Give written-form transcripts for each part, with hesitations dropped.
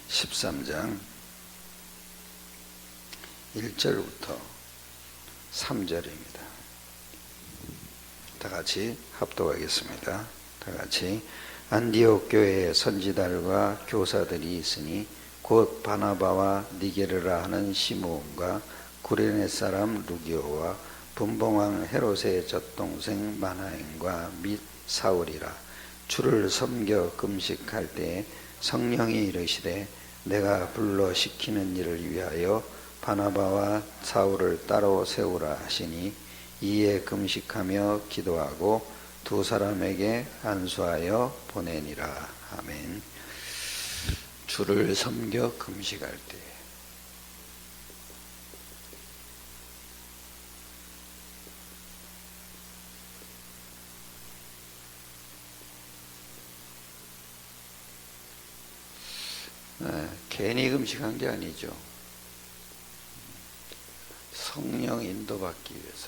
13장 1절부터 3절입니다. 다 같이 합독하겠습니다. 다 같이. 안디옥 교회에 선지자들과 교사들이 있으니 곧 바나바와 니게르라 하는 시므온과 구레네 사람 루기오와 분봉왕 헤롯의 젖동생 마나엔과 및 사울이라. 주를 섬겨 금식할 때에 성령이 이르시되 내가 불러 시키는 일을 위하여 바나바와 사울을 따로 세우라 하시니 이에 금식하며 기도하고 두 사람에게 안수하여 보내니라. 아멘. 주를 섬겨 금식할 때 괜히 금식한 게 아니죠. 성령 인도받기 위해서.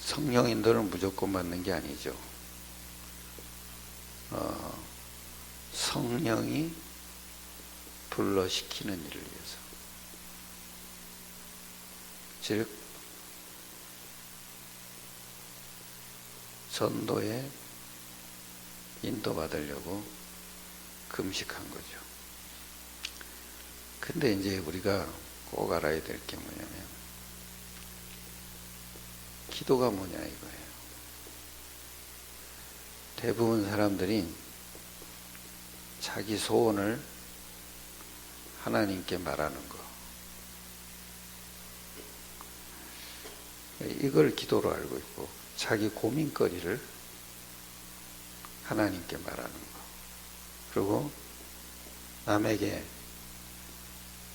성령 인도는 무조건 받는 게 아니죠. 성령이 불러시키는 일을 위해서. 즉 전도에 인도받으려고 금식한 거죠. 근데 이제 우리가 꼭 알아야 될 게 뭐냐면 기도가 뭐냐 이거예요. 대부분 사람들이 자기 소원을 하나님께 말하는 거, 이걸 기도로 알고 있고, 자기 고민거리를 하나님께 말하는 거, 그리고 남에게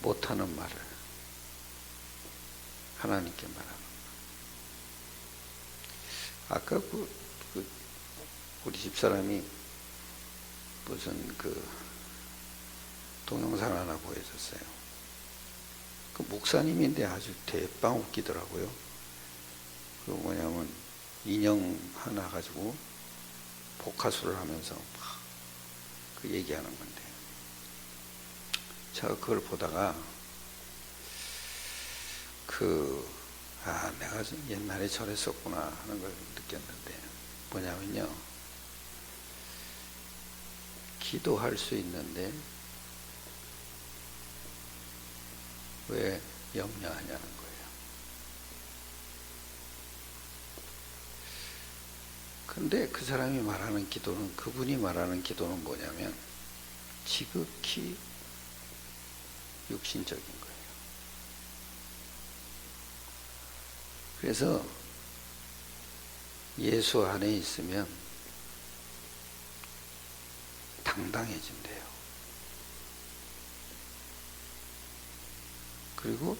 못하는 말을 하나님께 말하는 거. 아까 우리 집사람이 무슨 동영상 하나 보여줬어요. 그 목사님인데 아주 대빵 웃기더라고요. 그 뭐냐면 인형 하나 가지고 복화술을 하면서 막 그 얘기하는 건데, 제가 그걸 보다가 내가 옛날에 저랬었구나 하는 걸 느꼈는데, 뭐냐면요, 기도할 수 있는데 왜 염려하냐는 거예요. 근데 그 사람이 말하는 기도는, 그분이 말하는 기도는 뭐냐면 지극히 육신적인 거예요. 그래서 예수 안에 있으면 당당해진대요. 그리고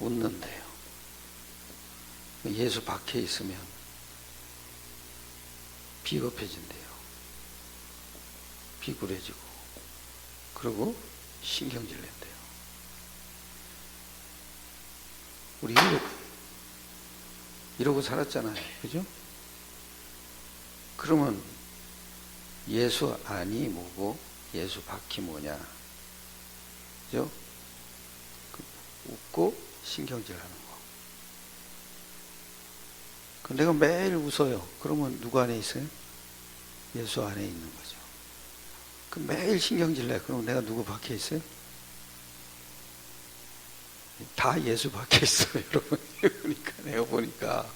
웃는대요. 예수 밖에 있으면 비겁해진대요. 비굴해지고, 그리고 신경질 낸대요. 우리 이러고 살았잖아요. 그죠? 그러면 예수 안이 뭐고 예수 밖이 뭐냐? 그죠? 웃고 신경질 하는 거. 내가 매일 웃어요. 그러면 누구 안에 있어요? 예수 안에 있는 거죠. 매일 신경질 내. 그럼 내가 누구 밖에 있어요? 다 예수 밖에 있어요, 여러분. 그러니까 내가 보니까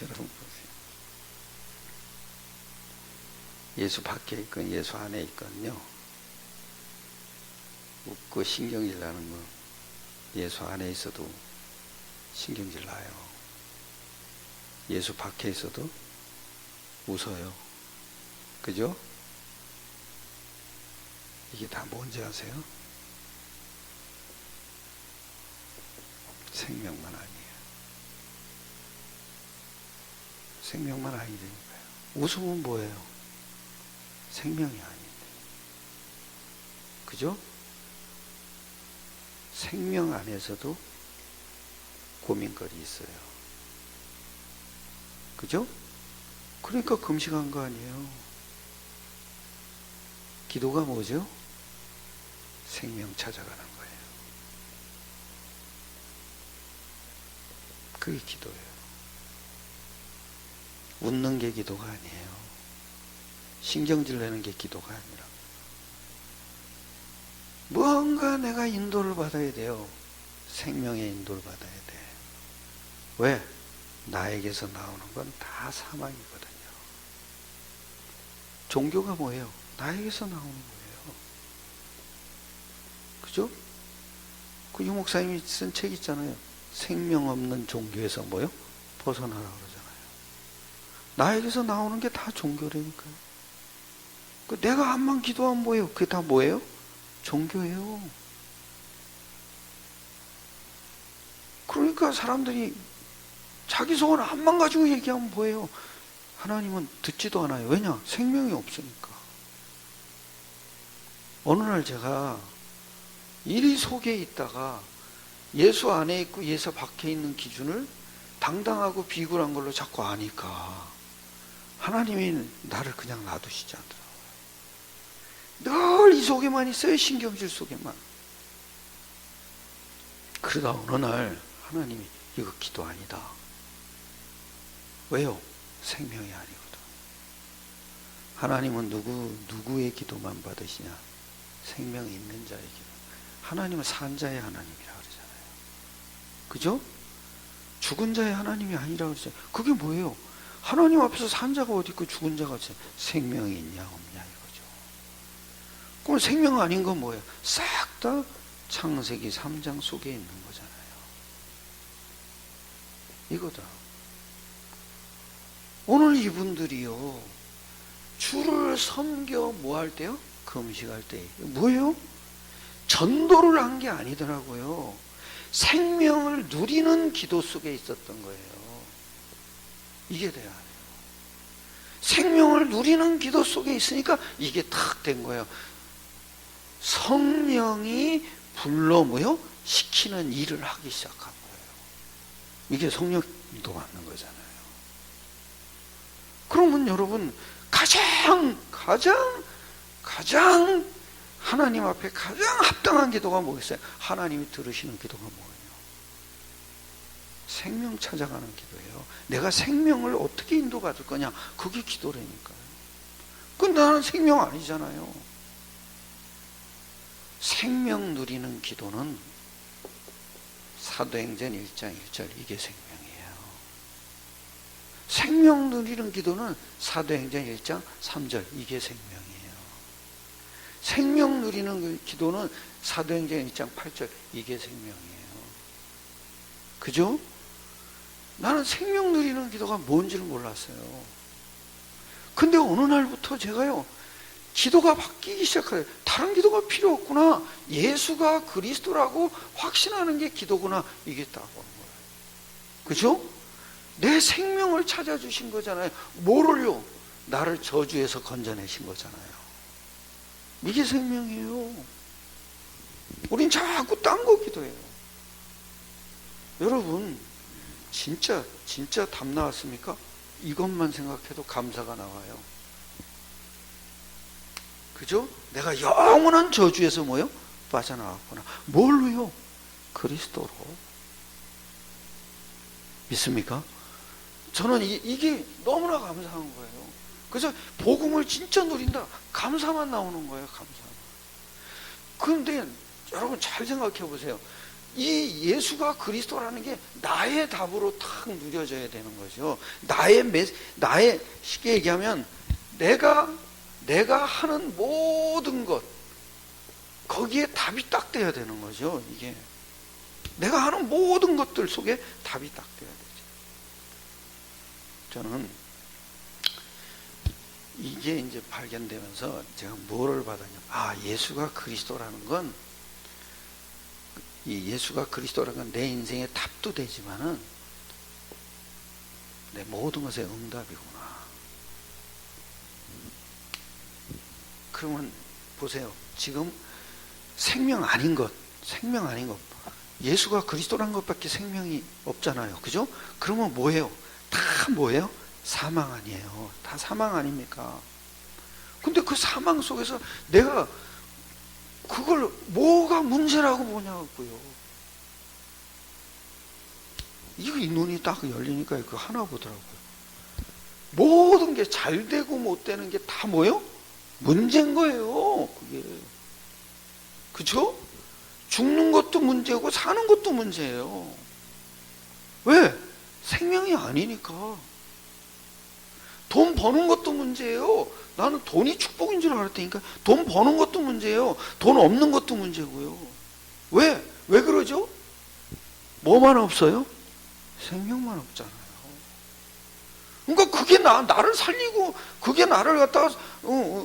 여러분 보세요. 예수 밖에 있건 예수 안에 있건요, 웃고 신경질 나는 거, 예수 안에 있어도 신경질 나요. 예수 밖에 있어도 웃어요. 그죠? 이게 다 뭔지 아세요? 생명만 아니에요. 생명만 아니니까요. 웃음은 뭐예요? 생명이 아닌데. 그죠? 생명 안에서도 고민거리 있어요. 그죠? 그러니까 금식한 거 아니에요. 기도가 뭐죠? 생명 찾아가는 거예요. 그게 기도예요. 웃는 게 기도가 아니에요. 신경질 내는 게 기도가 아니라 무언가 내가 인도를 받아야 돼요. 생명의 인도를 받아야 돼. 왜? 나에게서 나오는 건 다 사망이거든요. 종교가 뭐예요? 나에게서 나오는 거예요. 그죠? 그 유목사님이 쓴 책 있잖아요. 생명 없는 종교에서 뭐요? 벗어나라 그러잖아요. 나에게서 나오는 게 다 종교라니까요. 내가 암만 기도하면 뭐예요? 그게 다 뭐예요? 종교예요. 그러니까 사람들이 자기 소원 암만 가지고 얘기하면 뭐예요? 하나님은 듣지도 않아요. 왜냐? 생명이 없으니까. 어느 날 제가 이리 속에 있다가 예수 안에 있고 예수 밖에 있는 기준을 당당하고 비굴한 걸로 자꾸 아니까 하나님이 나를 그냥 놔두시지 않더라고요. 늘 이 속에만 있어요. 신경질 속에만. 그러다 어느 날 하나님이 이거 기도 아니다. 왜요? 생명이 아니거든. 하나님은 누구의 기도만 받으시냐? 생명이 있는 자의 기도. 하나님은 산 자의 하나님이라 그러잖아요. 그죠? 죽은 자의 하나님이 아니라 그러잖아요. 그게 뭐예요? 하나님 앞에서 산 자가 어디 있고 죽은 자가 어디 있어요? 생명이 있냐 없냐 이거죠. 그럼 생명 아닌 건 뭐예요? 싹 다 창세기 3장 속에 있는 거잖아요. 이거다. 오늘 이분들이요, 주를 섬겨 뭐 할 때요? 금식할 때. 뭐예요? 전도를 한 게 아니더라고요. 생명을 누리는 기도 속에 있었던 거예요. 이게 돼야 돼요. 생명을 누리는 기도 속에 있으니까 이게 탁 된 거예요. 성령이 불러 뭐요? 시키는 일을 하기 시작한 거예요. 이게 성령도 맞는 거잖아요. 그러면 여러분 가장 하나님 앞에 가장 합당한 기도가 뭐겠어요? 하나님이 들으시는 기도가 뭐예요? 생명 찾아가는 기도예요. 내가 생명을 어떻게 인도받을 거냐? 그게 기도라니까요. 근데 나는 생명 아니잖아요. 생명 누리는 기도는 사도행전 1장 1절 이게 생명이에요. 생명 누리는 기도는 사도행전 1장 3절 이게 생명이에요. 생명 누리는 기도는 사도행전 1장 8절 이게 생명이에요. 그죠? 나는 생명 누리는 기도가 뭔지를 몰랐어요. 근데 어느 날부터 제가요, 기도가 바뀌기 시작해요. 다른 기도가 필요 없구나. 예수가 그리스도라고 확신하는 게 기도구나. 이게 딱 오는 거예요. 그죠? 내 생명을 찾아주신 거잖아요. 뭐를요? 나를 저주에서 건져내신 거잖아요. 이게 생명이에요. 우린 자꾸 딴 거 기도해요. 여러분, 진짜 답 나왔습니까? 이것만 생각해도 감사가 나와요. 그죠? 내가 영원한 저주에서 뭐요? 빠져나왔구나. 뭘로요? 그리스도로. 믿습니까? 저는 이게 너무나 감사한 거예요. 그래서 복음을 진짜 누린다. 감사만 나오는 거예요. 감사만. 그런데 여러분 잘 생각해 보세요. 이 예수가 그리스도라는 게 나의 답으로 탁 누려져야 되는 거죠. 나의 쉽게 얘기하면 내가 하는 모든 것 거기에 답이 딱 돼야 되는 거죠. 이게 내가 하는 모든 것들 속에 답이 딱 돼야 되죠. 저는 이게 이제 발견되면서 제가 뭐를 받았냐? 예수가 그리스도라는 건, 이 예수가 그리스도라는 건 내 인생의 답도 되지만은 내 모든 것의 응답이구나. 그러면 보세요. 지금 생명 아닌 것, 예수가 그리스도라는 것밖에 생명이 없잖아요. 그죠? 그러면 뭐예요? 다 뭐예요? 사망 아니에요. 다 사망 아닙니까? 근데 그 사망 속에서 내가 그걸 뭐가 문제라고 보냐고요. 이거 이 눈이 딱 열리니까 그 하나 보더라고요. 모든 게 잘 되고 못 되는 게 다 뭐예요? 문제인 거예요. 그게. 그죠? 죽는 것도 문제고 사는 것도 문제예요. 왜? 생명이 아니니까. 돈 버는 것도 문제예요. 나는 돈이 축복인 줄 알았다니까. 돈 버는 것도 문제예요. 돈 없는 것도 문제고요. 왜? 왜 그러죠? 뭐만 없어요? 생명만 없잖아요. 그러니까 그게 나를 살리고 그게 나를 갖다가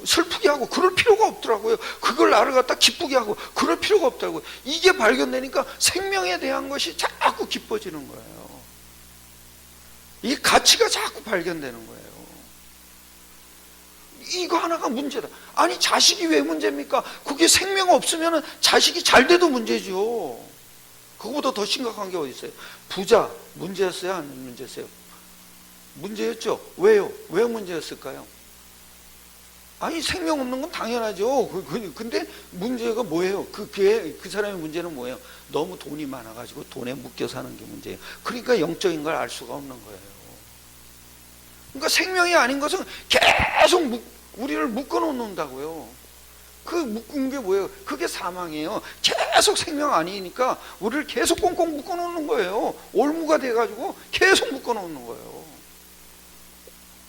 슬프게 하고 그럴 필요가 없더라고요. 그걸 나를 갖다 기쁘게 하고 그럴 필요가 없더라고요. 이게 발견되니까 생명에 대한 것이 자꾸 기뻐지는 거예요. 이 가치가 자꾸 발견되는 거예요. 이거 하나가 문제다. 아니 자식이 왜 문제입니까? 그게 생명 없으면 자식이 잘 돼도 문제죠. 그거보다 더 심각한 게 어디 있어요? 부자 문제였어요? 아니면 문제였어요? 문제였죠. 왜요? 왜 문제였을까요? 아니 생명 없는 건 당연하죠. 근데 문제가 뭐예요? 그 사람의 문제는 뭐예요? 너무 돈이 많아가지고 돈에 묶여 사는 게 문제예요. 그러니까 영적인 걸 알 수가 없는 거예요. 그러니까 생명이 아닌 것은 계속 우리를 묶어 놓는다고요. 그 묶은 게 뭐예요? 그게 사망이에요. 계속 생명 아니니까 우리를 계속 꽁꽁 묶어 놓는 거예요. 올무가 돼가지고 계속 묶어 놓는 거예요.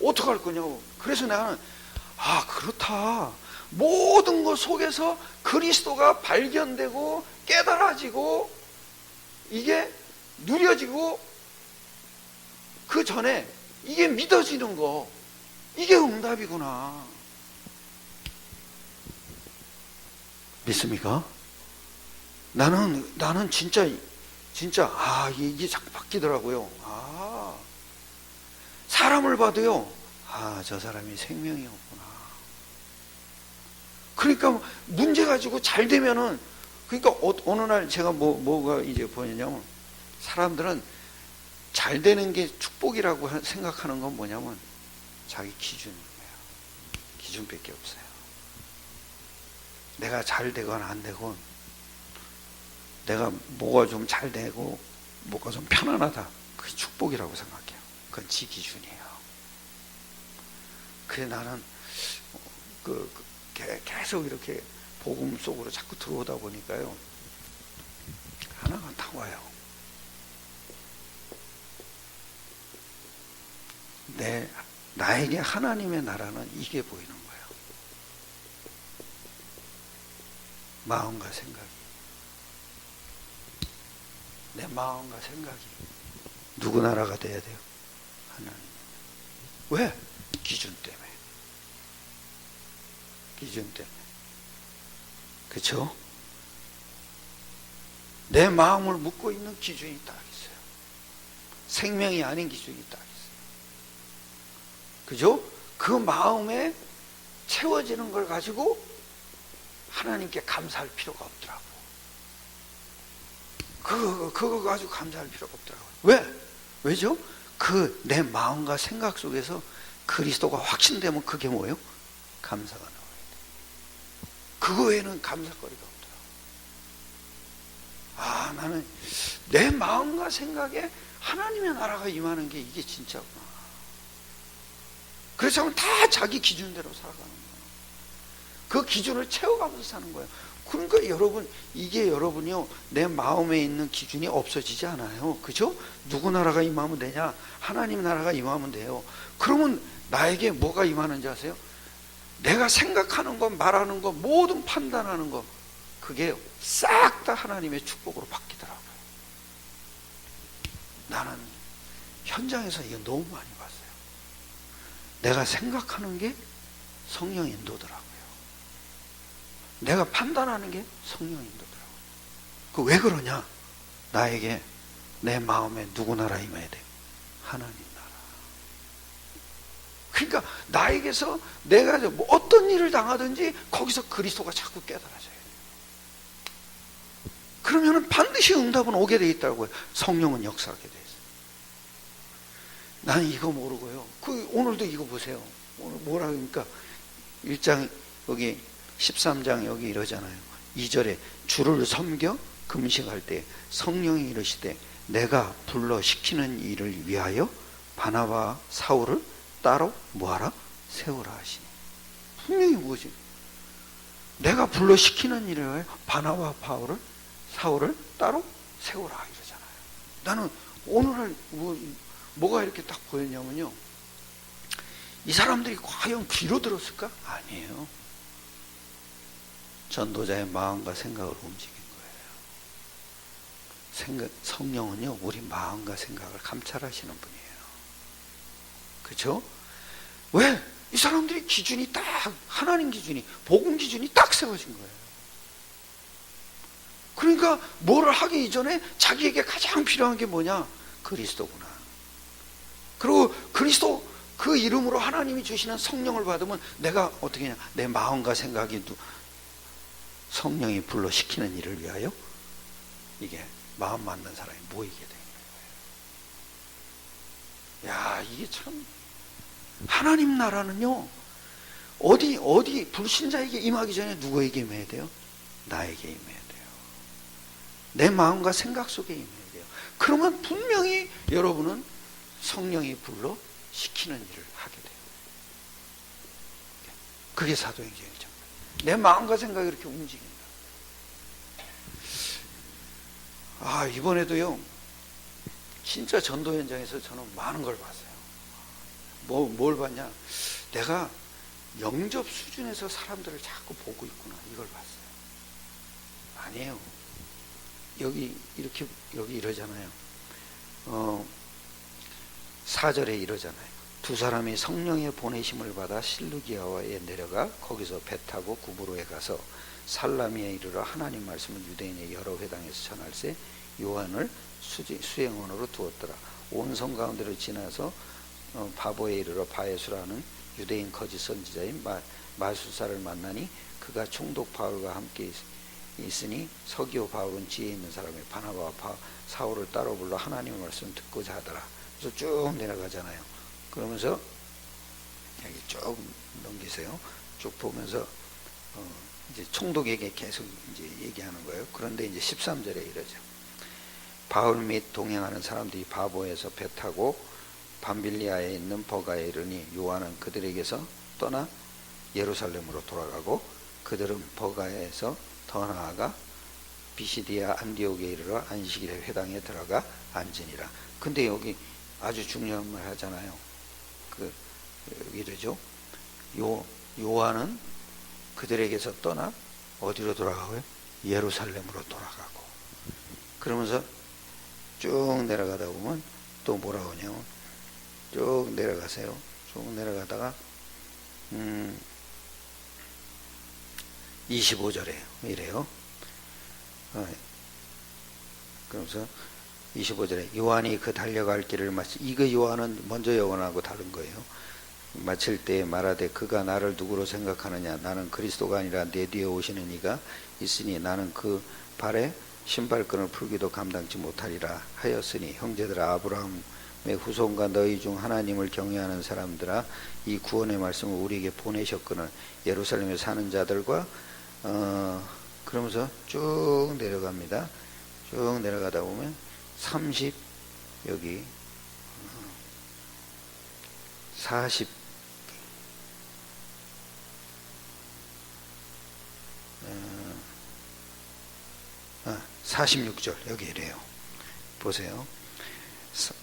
어떡할 거냐고. 그래서 나는 그렇다. 모든 것 속에서 그리스도가 발견되고 깨달아지고 이게 누려지고 그 전에 이게 믿어지는 거, 이게 응답이구나. 믿습니까? 나는 진짜 이게 자꾸 바뀌더라고요. 사람을 봐도요, 저 사람이 생명이 없구나. 그러니까 문제 가지고 잘 되면은, 그러니까 어느 날 제가 뭐가 이제 보이냐면, 사람들은 잘 되는 게 축복이라고 생각하는 건 뭐냐면, 자기 기준이에요. 기준밖에 없어요. 내가 잘 되건 안 되건, 내가 뭐가 좀 잘 되고, 뭐가 좀 편안하다. 그게 축복이라고 생각해요. 그건 지 기준이에요. 그래 나는 계속 이렇게 복음 속으로 자꾸 들어오다 보니까요, 하나가 딱 와요. 나에게 하나님의 나라는 이게 보이는 거예요. 마음과 생각이. 내 마음과 생각이 누구 나라가 돼야 돼요? 하나님. 왜? 기준 때문에. 기준 때문에. 그렇죠? 내 마음을 묶고 있는 기준이 딱 있어요. 생명이 아닌 기준이 딱 있어요. 그죠? 그 마음에 채워지는 걸 가지고 하나님께 감사할 필요가 없더라고. 그거 가지고 감사할 필요가 없더라고요. 왜? 왜죠? 내 마음과 생각 속에서 그리스도가 확신되면 그게 뭐예요? 감사가 나와야 돼. 그거 외에는 감사거리가 없더라고요. 나는 내 마음과 생각에 하나님의 나라가 임하는 게 이게 진짜구나. 그래서 다 자기 기준대로 살아가는 거예요. 그 기준을 채워가면서 사는 거예요. 그러니까 여러분, 이게 여러분이요, 내 마음에 있는 기준이 없어지지 않아요. 그죠? 누구 나라가 임하면 되냐? 하나님 나라가 임하면 돼요. 그러면 나에게 뭐가 임하는지 아세요? 내가 생각하는 것, 말하는 것, 모든 판단하는 것, 그게 싹 다 하나님의 축복으로 바뀌더라고요. 나는 현장에서 이거 너무 많이 봤어요. 내가 생각하는 게 성령 인도더라고요. 내가 판단하는 게 성령 인도더라고요. 그 왜 그러냐? 나에게 내 마음에 누구 나라 임해야 돼? 하나님 나라. 그러니까 나에게서 내가 뭐 어떤 일을 당하든지 거기서 그리스도가 자꾸 깨달아져요. 그러면 반드시 응답은 오게 돼 있다고요. 성령은 역사하게 돼 있어요. 나는 이거 모르고요. 오늘도 이거 보세요. 오늘 뭐라 그러니까 1장 여기 13장 여기 이러잖아요. 2절에 주를 섬겨 금식할 때 성령이 이르시되 내가 불러 시키는 일을 위하여 바나바와 사울을 따로 뭐하라? 세우라 하시니. 분명히 뭐지? 내가 불러 시키는 일을 위하여 바나바와 사울을 따로 세우라 이러잖아요. 나는 오늘 뭐가 이렇게 딱 보였냐면요, 이 사람들이 과연 귀로 들었을까? 아니에요. 전도자의 마음과 생각을 움직인 거예요. 성령은요, 우리 마음과 생각을 감찰하시는 분이에요. 그렇죠? 왜? 이 사람들이 기준이 딱 하나님 기준이, 복음 기준이 딱 세워진 거예요. 그러니까 뭐를 하기 이전에 자기에게 가장 필요한 게 뭐냐? 그리스도구나. 그리고 그리스도 그 이름으로 하나님이 주시는 성령을 받으면 내가 어떻게 하냐? 내 마음과 생각이 성령이 불러 시키는 일을 위하여 이게 마음 맞는 사람이 모이게 되는 거예요. 야, 이게 참 하나님 나라는요, 어디 불신자에게 임하기 전에 누구에게 임해야 돼요? 나에게 임해야 돼요. 내 마음과 생각 속에 임해야 돼요. 그러면 분명히 여러분은 성령이 불러 시키는 일을 하게 돼요. 그게 사도행전이죠. 내 마음과 생각이 이렇게 움직인다. 이번에도요, 진짜 전도 현장에서 저는 많은 걸 봤어요. 뭘 봤냐? 내가 영접 수준에서 사람들을 자꾸 보고 있구나, 이걸 봤어요. 아니에요. 여기 이러잖아요. 4절에 이러잖아요. 두 사람이 성령의 보내심을 받아 실루기아에 내려가 거기서 배 타고 구브로에 가서 살라미에 이르러 하나님 말씀을 유대인의 여러 회당에서 전할세 요한을 수행원으로 두었더라. 온 성 가운데로 지나서 바보에 이르러 바에수라는 유대인 거짓 선지자인 마술사를 만나니 그가 총독 바울과 함께 있으니 서기오 바울은 지혜 있는 사람이 바나바와 사울을 따로 불러 하나님의 말씀을 듣고자 하더라. 그래서 쭉 내려가잖아요. 그러면서 여기 쭉 넘기세요. 쭉 보면서 이제 총독에게 계속 이제 얘기하는 거예요. 그런데 이제 13절에 이러죠. 바울 및 동행하는 사람들이 바보에서 배 타고 밤빌리아에 있는 버가에 이르니 요한은 그들에게서 떠나 예루살렘으로 돌아가고 그들은 버가에서 더 나아가 비시디아 안디옥에 이르러 안식일의 회당에 들어가 앉으니라. 근데 여기 아주 중요한 말 하잖아요. 이러죠. 요한은 그들에게서 떠나 어디로 돌아가고요? 예루살렘으로 돌아가고. 그러면서 쭉 내려가다 보면 또 뭐라고 하냐면 쭉 내려가세요. 쭉 내려가다가 25절에 이래요. 그러면서 25절에 요한이 그 달려갈 길을 이거 요한은 먼저 요한하고 다른 거예요. 마칠 때에 말하되 그가 나를 누구로 생각하느냐? 나는 그리스도가 아니라 내 뒤에 오시는 이가 있으니 나는 그 발에 신발끈을 풀기도 감당치 못하리라 하였으니 형제들아, 아브라함의 후손과 너희 중 하나님을 경외하는 사람들아, 이 구원의 말씀을 우리에게 보내셨거늘 예루살렘에 사는 자들과 그러면서 쭉 내려갑니다. 쭉 내려가다 보면 30 여기 40 46절 여기 이래요. 보세요.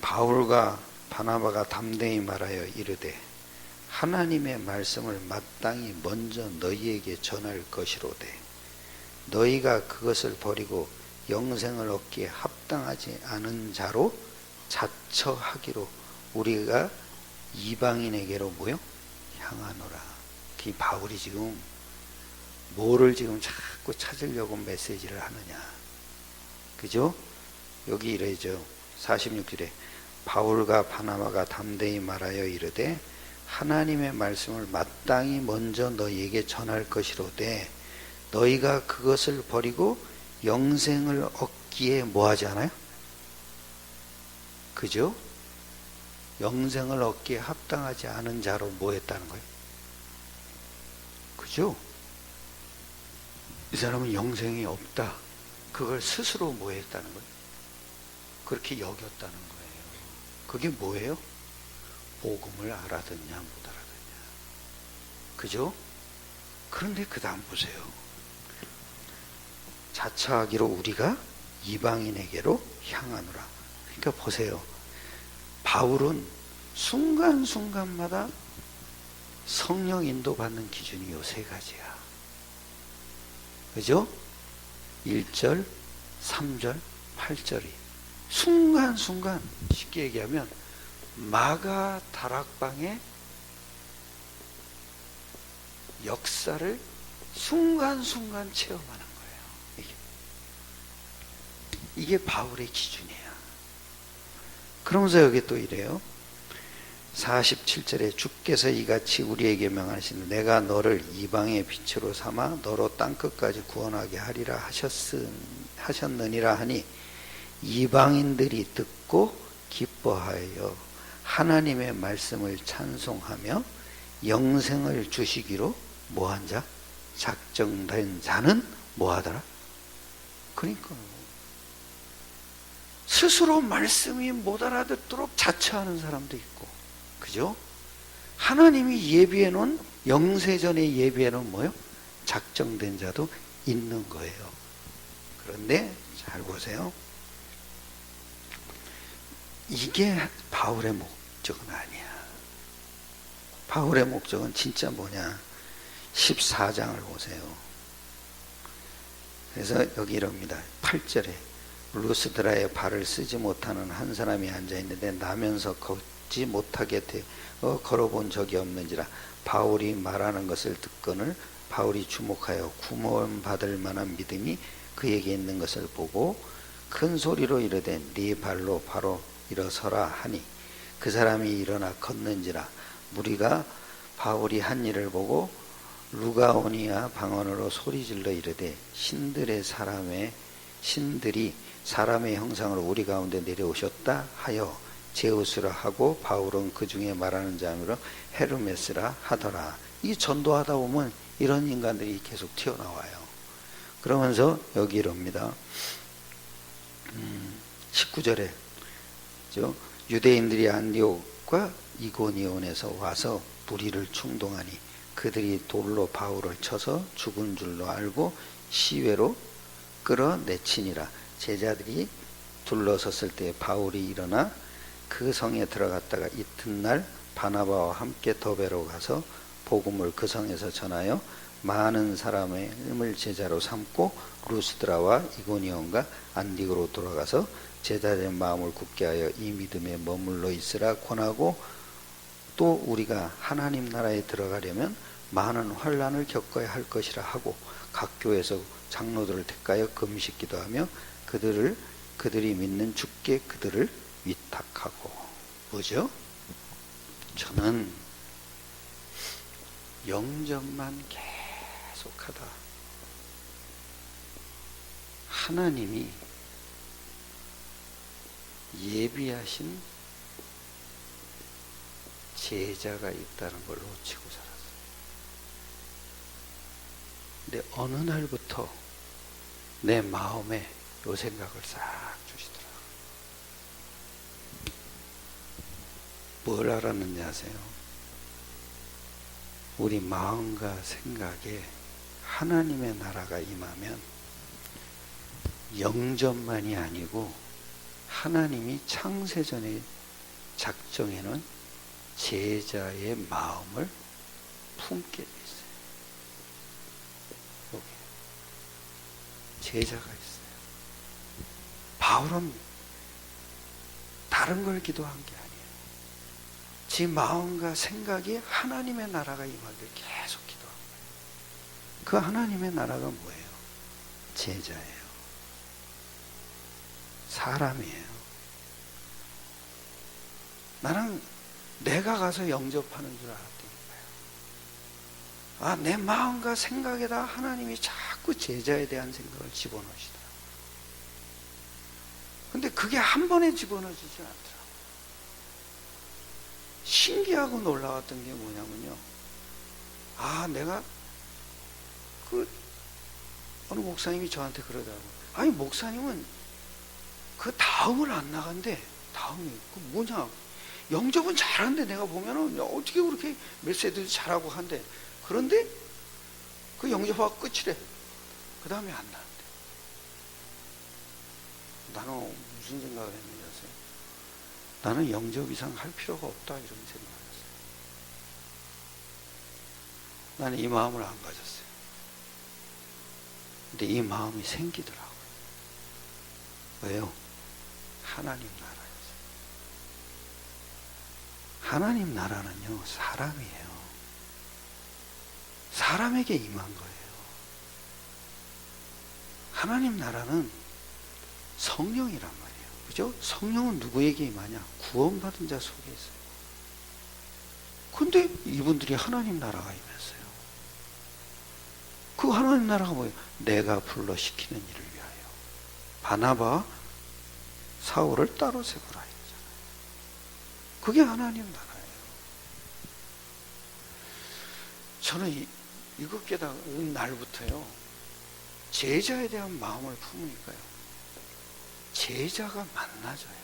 바울과 바나바가 담대히 말하여 이르되 하나님의 말씀을 마땅히 먼저 너희에게 전할 것이로되 너희가 그것을 버리고 영생을 얻기에 합당하지 않은 자로 자처하기로 우리가 이방인에게로 뭐요? 향하노라. 이 바울이 지금 뭐를 지금 자꾸 찾으려고 메시지를 하느냐. 그죠? 여기 이래죠. 46절에 바울과 바나바가 담대히 말하여 이르되 하나님의 말씀을 마땅히 먼저 너희에게 전할 것이로되 너희가 그것을 버리고 영생을 얻기에 뭐 하지 않아요? 그죠? 영생을 얻기에 합당하지 않은 자로 뭐 했다는 거예요? 그죠? 이 사람은 영생이 없다. 그걸 스스로 뭐 했다는 거예요? 그렇게 여겼다는 거예요. 그게 뭐예요? 복음을 알아듣냐 못 알아듣냐. 그죠? 그런데 그 다음 보세요. 자처하기로 우리가 이방인에게로 향하노라. 그러니까 보세요. 바울은 순간순간마다 성령 인도받는 기준이 요 세 가지야. 그죠? 1절, 3절, 8절이 순간순간, 쉽게 얘기하면 마가 다락방의 역사를 순간순간 체험하는 거예요. 이게 바울의 기준이야. 그러면서 여기 또 이래요. 47절에 주께서 이같이 우리에게 명하시는 내가 너를 이방의 빛으로 삼아 너로 땅끝까지 구원하게 하리라 하셨느니라 하니 이방인들이 듣고 기뻐하여 하나님의 말씀을 찬송하며 영생을 주시기로 뭐한 자? 작정된 자는 뭐하더라? 그러니까 스스로 말씀이 못 알아듣도록 자처하는 사람도 있고, 그죠? 하나님이 예비해 놓은 영세전에 예비해 놓은 뭐요? 작정된 자도 있는 거예요. 그런데 잘 보세요. 이게 바울의 목적은 아니야. 바울의 목적은 진짜 뭐냐? 14장을 보세요. 그래서 여기 이럽니다. 8절에 루스드라에 발을 쓰지 못하는 한 사람이 앉아있는데 나면서 걷지 못하게 걸어본 적이 없는지라 바울이 말하는 것을 듣거늘 바울이 주목하여 구원받을 만한 믿음이 그에게 있는 것을 보고 큰 소리로 이르되 네 발로 바로 일어서라 하니 그 사람이 일어나 걷는지라 무리가 바울이 한 일을 보고 루가오니아 방언으로 소리질러 이르되 신들이 사람의 형상으로 우리 가운데 내려오셨다 하여 제우스라 하고 바울은 그 중에 말하는 자로 헤르메스라 하더라. 이 전도하다 보면 이런 인간들이 계속 튀어나와요. 그러면서 여기 이럽니다. 19절에 유대인들이 안디옥과 이고니온에서 와서 무리를 충동하니 그들이 돌로 바울을 쳐서 죽은 줄로 알고 시외로 끌어내치니라. 제자들이 둘러섰을 때 바울이 일어나 그 성에 들어갔다가 이튿날 바나바와 함께 더베로 가서 복음을 그 성에서 전하여 많은 사람을 제자로 삼고 루스드라와 이고니온과 안디오로 돌아가서 제자들의 마음을 굳게 하여 이 믿음에 머물러 있으라 권하고 또 우리가 하나님 나라에 들어가려면 많은 환난을 겪어야 할 것이라 하고 각 교회에서 장로들을 택하여 금식 기도하며 그들이 믿는 주께 그들을 위탁하고. 뭐죠? 저는 영접만 계속하다 하나님이 예비하신 제자가 있다는 걸 놓치고 살았어요. 근데 어느 날부터 내 마음에 요 생각을 싹 주시더라고요. 뭘 알았는지 아세요? 우리 마음과 생각에 하나님의 나라가 임하면 영접만이 아니고 하나님이 창세전에 작정해놓은 제자의 마음을 품게 돼 있어요. 여기 제자가 있어요. 바울은 다른 걸 기도한 게 아니에요. 제 마음과 생각이 하나님의 나라가 임하길 계속 기도한 거예요. 그 하나님의 나라가 뭐예요? 제자예요. 사람이에요. 나는 내가 가서 영접하는 줄 알았다니까요. 내 마음과 생각에다 하나님이 자꾸 제자에 대한 생각을 집어넣으시더라고요. 근데 그게 한 번에 집어넣어지지 않더라고요. 신기하고 놀라웠던 게 뭐냐면요. 내가 어느 목사님이 저한테 그러더라고요. 아니, 목사님은 그 다음을 안 나간대. 다음이 뭐냐? 영접은 잘한대. 내가 보면은 어떻게 그렇게 메시지도 잘하고 한대. 그런데 그 영접하고 끝이래. 그 다음에 안 나간대. 나는 무슨 생각을 했는지 아세요? 나는 영접 이상 할 필요가 없다, 이런 생각을 했어요. 나는 이 마음을 안 가졌어요. 근데 이 마음이 생기더라고요. 왜요? 하나님 나라였어요. 하나님 나라는요, 사람이에요. 사람에게 임한 거예요. 하나님 나라는 성령이란 말이에요. 그죠? 성령은 누구에게 임하냐? 구원받은 자 속에 있어요. 근데 이분들이 하나님 나라가 임했어요. 그 하나님 나라가 뭐예요? 내가 불러 시키는 일을 위하여 바나바 사울을 따로 세우라 했잖아요. 그게 하나님 나라예요. 저는 이거 깨달은 날부터요, 제자에 대한 마음을 품으니까요, 제자가 만나져요.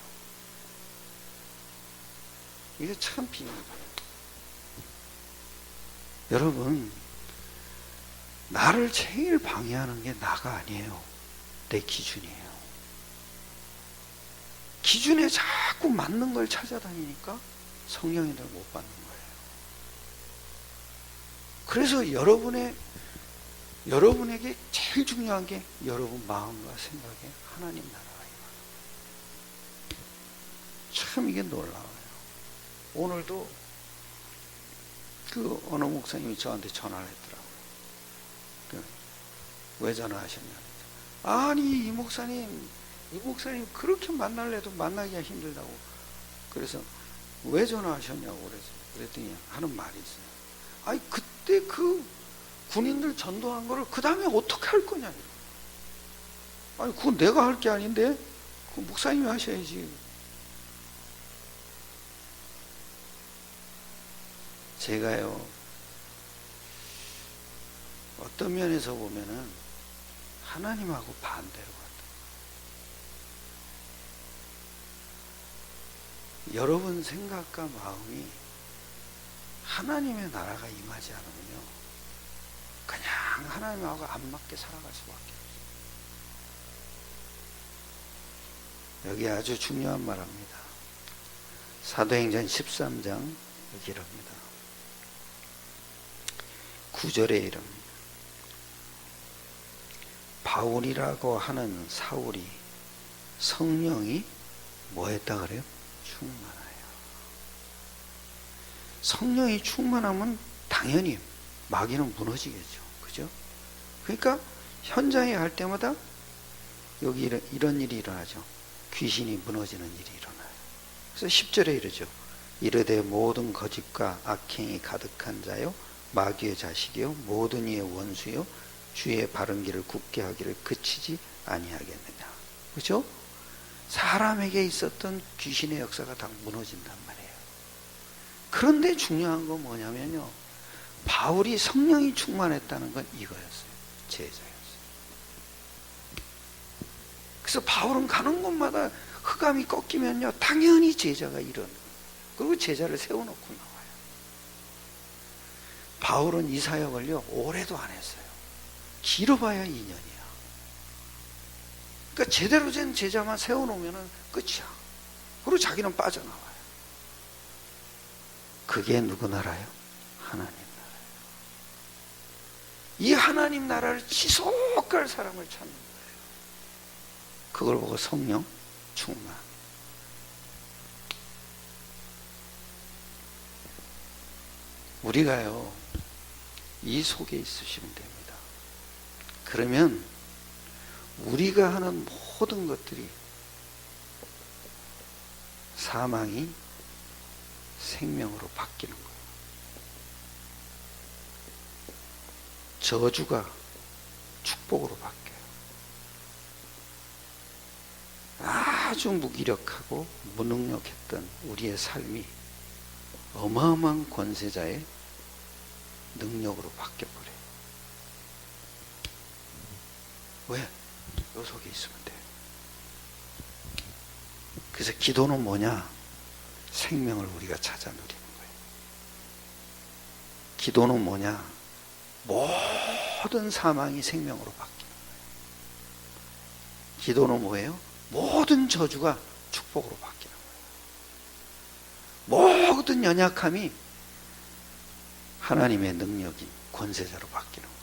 이게 참 비밀이에요. 여러분, 나를 제일 방해하는 게 나가 아니에요. 내 기준이에요. 기준에 자꾸 맞는 걸 찾아다니니까 성령님을 못 받는 거예요. 그래서 여러분에게 제일 중요한 게 여러분 마음과 생각에 하나님 나라가 임하는. 참 이게 놀라워요. 오늘도 어느 목사님이 저한테 전화를 했더라고요. 왜 전화하셨냐? 아니, 이 목사님 그렇게 만날래도 만나기가 힘들다고. 그래서 왜 전화하셨냐고 그랬더니 하는 말이 있어요. 아니, 그때 그 군인들 전도한 거를 그 다음에 어떻게 할 거냐? 아니, 그건 내가 할 게 아닌데 그 목사님이 하셔야지. 제가요, 어떤 면에서 보면은 하나님하고 반대로 같아요. 여러분 생각과 마음이 하나님의 나라가 임하지 않으면요, 그냥 하나님하고 안 맞게 살아갈 수밖에 없어요. 여기 아주 중요한 말합니다. 사도행전 13장 여기 이럽니다. 9절에 이릅니다. 바울이라고 하는 사울이 성령이 뭐 했다 그래요? 충만하여. 성령이 충만하면 당연히 마귀는 무너지겠죠. 그죠? 그러니까 현장에 갈 때마다 여기 이런 일이 일어나죠. 귀신이 무너지는 일이 일어나요. 그래서 10절에 이르죠. 이르되 모든 거짓과 악행이 가득한 자요, 마귀의 자식이요, 모든 이의 원수요, 주의 바른 길을 굳게 하기를 그치지 아니하겠느냐. 그렇죠? 사람에게 있었던 귀신의 역사가 다 무너진단 말이에요. 그런데 중요한 건 뭐냐면요, 바울이 성령이 충만했다는 건 이거였어요. 제자였어요. 그래서 바울은 가는 곳마다 흑암이 꺾이면요, 당연히 제자가 일어나요. 그리고 제자를 세워놓고 나와요. 바울은 이 사역을요, 오래도 안 했어요. 길어봐야 2년이야. 그러니까 제대로 된 제자만 세워놓으면 끝이야. 그리고 자기는 빠져나와요. 그게 누구 나라요? 하나님 나라예요. 이 하나님 나라를 지속할 사람을 찾는 거예요. 그걸 보고 성령 충만. 우리가요, 이 속에 있으시면 됩니다. 그러면 우리가 하는 모든 것들이 사망이 생명으로 바뀌는 거예요. 저주가 축복으로 바뀌어요. 아주 무기력하고 무능력했던 우리의 삶이 어마어마한 권세자의 능력으로 바뀌어버려요. 왜? 요 속에 있으면 돼요. 그래서 기도는 뭐냐? 생명을 우리가 찾아 누리는 거예요. 기도는 뭐냐? 모든 사망이 생명으로 바뀌는 거예요. 기도는 뭐예요? 모든 저주가 축복으로 바뀌는 거예요. 모든 연약함이 하나님의 능력이 권세자로 바뀌는 거예요.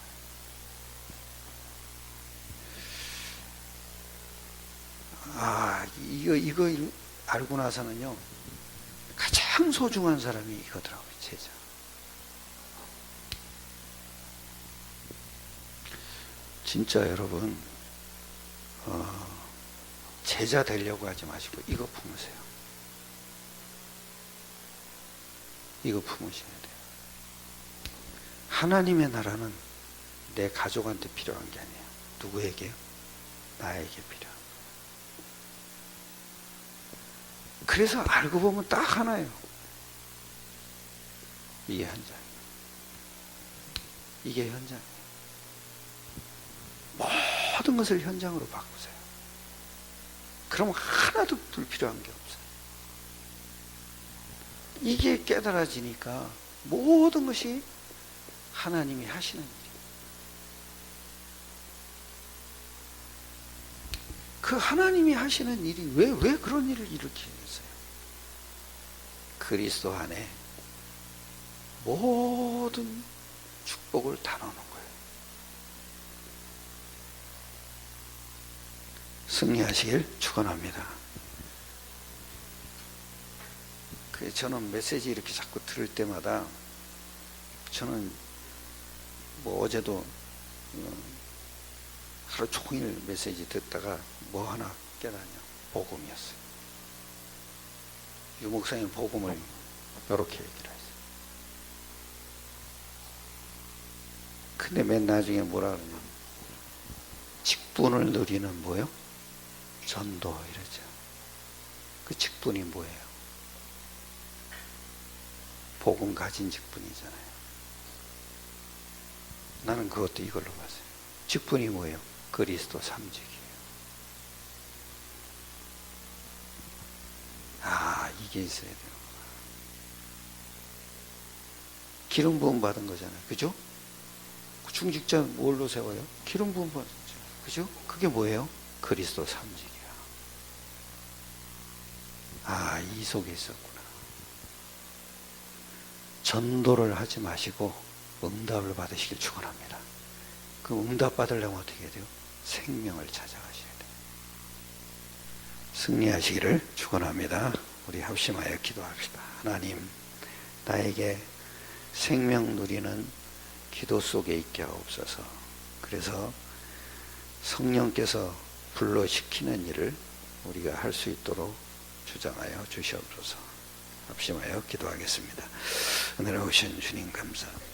이거 알고 나서는요, 가장 소중한 사람이 이거더라고요, 제자. 진짜 여러분, 제자 되려고 하지 마시고 이거 품으세요. 이거 품으셔야 돼요. 하나님의 나라는 내 가족한테 필요한 게 아니에요. 누구에게요? 나에게 필요한 거예요. 그래서 알고 보면 딱 하나예요. 이게 현장이에요. 이게 현장이에요. 모든 것을 현장으로 바꾸세요. 그러면 하나도 불필요한 게 없어요. 이게 깨달아지니까 모든 것이 하나님이 하시는 일이에요. 그 하나님이 하시는 일이 왜 그런 일을 일으키겠어요? 그리스도 안에 모든 축복을 다 넣는 거예요. 승리하시길 축원합니다. 저는 메시지 이렇게 자꾸 들을 때마다 저는 뭐 어제도 하루 종일 메시지 듣다가 뭐 하나 깨달냐? 복음이었어요. 유 목사님 복음을 이렇게 얘기를 했어요. 근데 맨 나중에 뭐라 그러냐? 직분을 누리는 뭐요? 전도 이러죠. 그 직분이 뭐예요? 복음 가진 직분이잖아요. 나는 그것도 이걸로 봤어요. 직분이 뭐예요? 그리스도 삼직이에요. 이게 있어야 돼요. 기름 부음 받은 거잖아요. 그죠? 중직자 뭘로 세워요? 기름 부음 받았죠. 그죠? 그게 뭐예요? 그리스도 삼직이야. 이 속에 있었구나. 전도를 하지 마시고 응답을 받으시길 축원합니다. 그 응답 받으려면 어떻게 해야 돼요? 생명을 찾아가셔야 돼요. 승리하시기를 축원합니다. 우리 합심하여 기도합시다. 하나님, 나에게 생명 누리는 기도 속에 있게 하옵소서. 그래서 성령께서 불러시키는 일을 우리가 할 수 있도록 주장하여 주시옵소서. 합심하여 기도하겠습니다. 은혜로우신 주님 감사합니다.